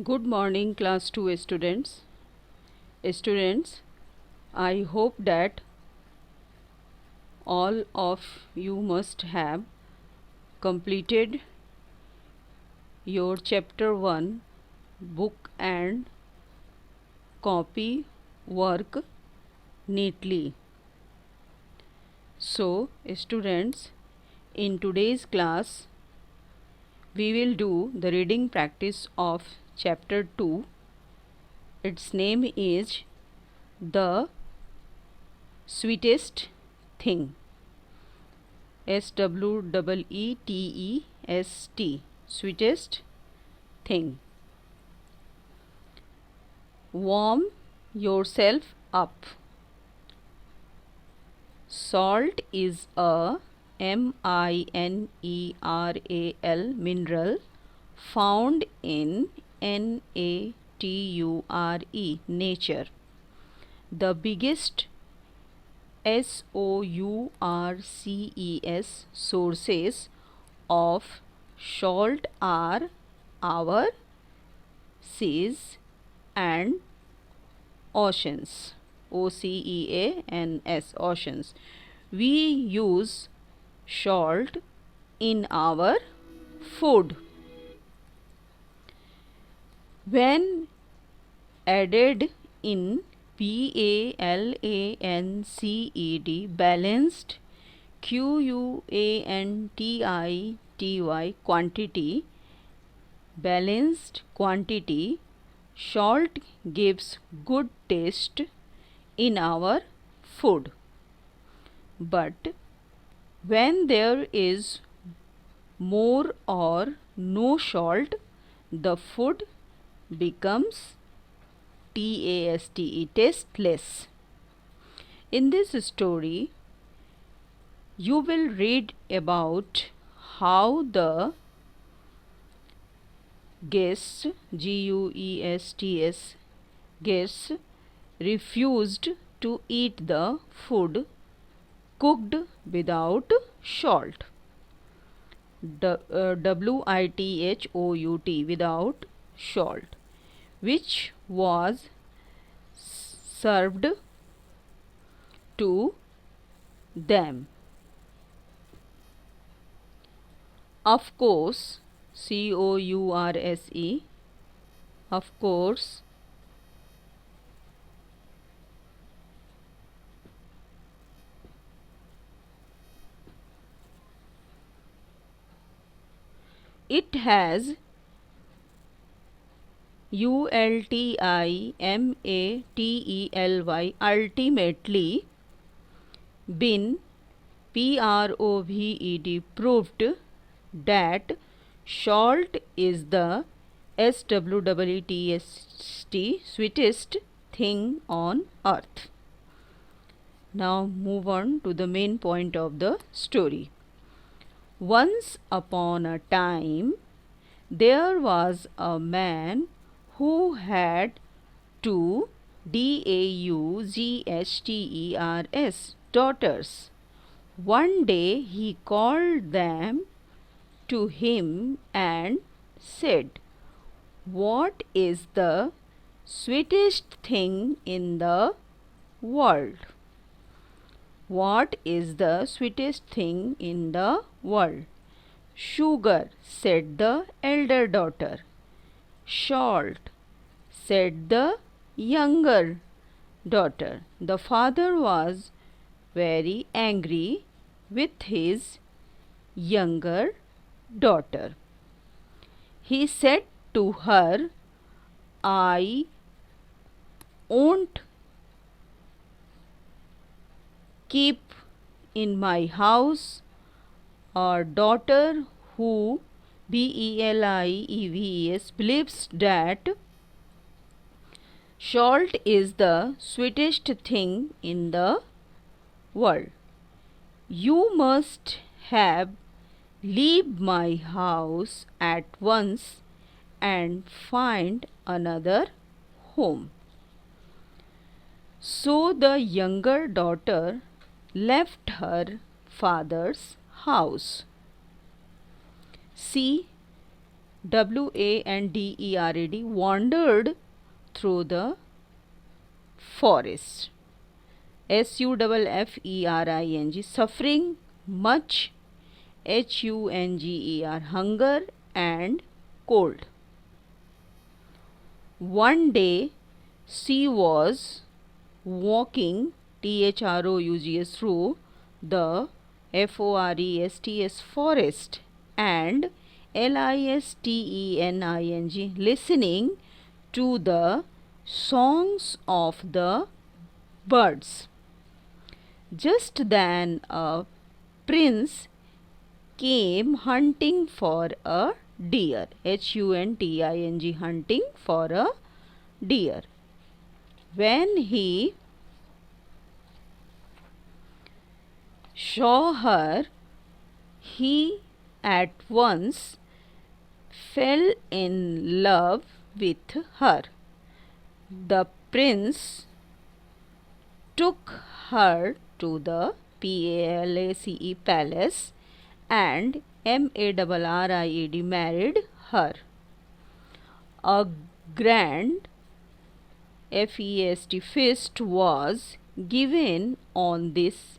Good morning, class 2 students. Students, I hope that all of you must have completed your chapter 1 book and copy work neatly. So, students, in today's class, we will do the reading practice of chapter 2. Its name is The Sweetest Thing. SWEETEST, sweetest thing. Warm yourself up. Salt is a mineral found in nature, nature. The biggest sources of salt are our seas and oceans. Oceans, oceans. We use salt in our food. When added in balanced, quantity, balanced quantity, salt gives good taste in our food. But when there is more or no salt, the food becomes tasteless. In this story, you will read about how the guests, guests refused to eat the food cooked without salt. WITHOUT, without salt, which was served to them. Of course, COURSE, of course, it has ULTIMATELY, ultimately been proved that salt is the sweetest thing on earth. Now move on to the main point of the story. Once upon a time, there was a man who had two daughters. One day he called them to him and said, "What is the sweetest thing in the world?" What is the sweetest thing in the world? "Sugar," said the elder daughter. "Salt," said the younger daughter. The father was very angry with his younger daughter. He said to her, "I won't keep in my house a daughter who believes that salt is the sweetest thing in the world. You must leave my house at once and find another home." So the younger daughter left her father's house. See, W-A-N-D-E-R-A-D, wandered through the forest. S-U-F-F-E-R-I-N-G, suffering much. H-U-N-G-E-R, hunger and cold. One day she was walking, T-H-R-O-U-G-S, through the F-O-R-E-S-T-S forest, and L-I-S-T-E-N-I-N-G, listening to the songs of the birds. Just then a prince came hunting for a deer. H-U-N-T-I-N-G, hunting for a deer. When he saw her, he at once fell in love with her. The prince took her to the P-A-L-A-C-E palace and M-A-R-R-I-E-D, married her. A grand F-E-A-S-T feast was given on this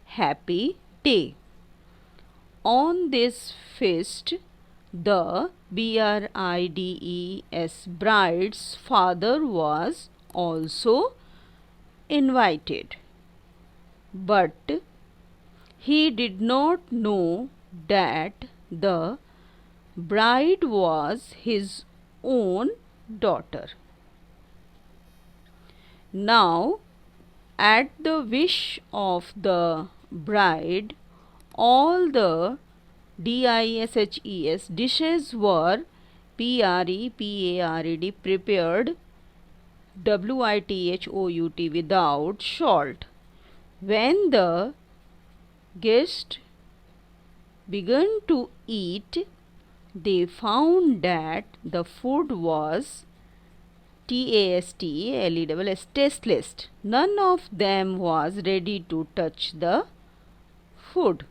happy day. On this feast, the B-R-I-D-E-S bride's father was also invited, but he did not know that the bride was his own daughter. Now, at the wish of the bride, all the DISHES dishes were PREPARED, prepared, WITHOUT, without salt. When the guests began to eat, they found that the food was TASTLESS, tasteless. None of them was ready to touch the food.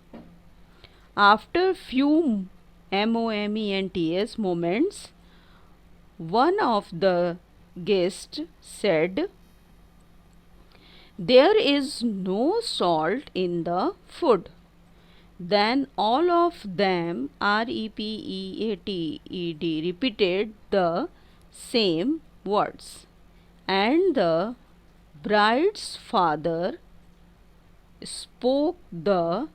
After few moments, one of the guests said, "There is no salt in the food." Then all of them, REPEATED, repeated the same words, and the bride's father spoke the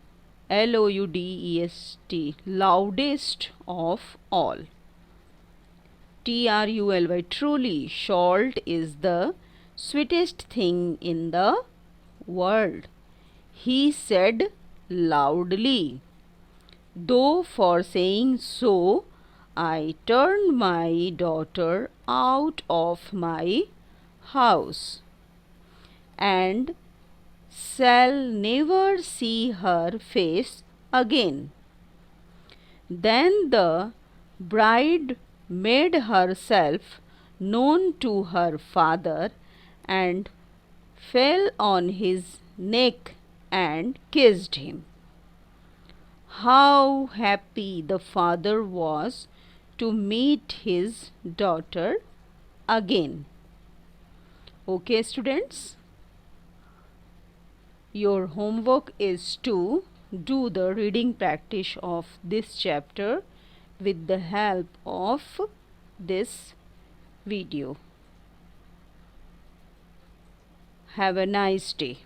LOUDEST, loudest of all. TRULY, truly, salt is the sweetest thing in the world, he said loudly. Though for saying so, I turned my daughter out of my house and shall never see her face again. Then the bride made herself known to her father and fell on his neck and kissed him. How happy the father was to meet his daughter again. Okay, students, your homework is to do the reading practice of this chapter with the help of this video. Have a nice day.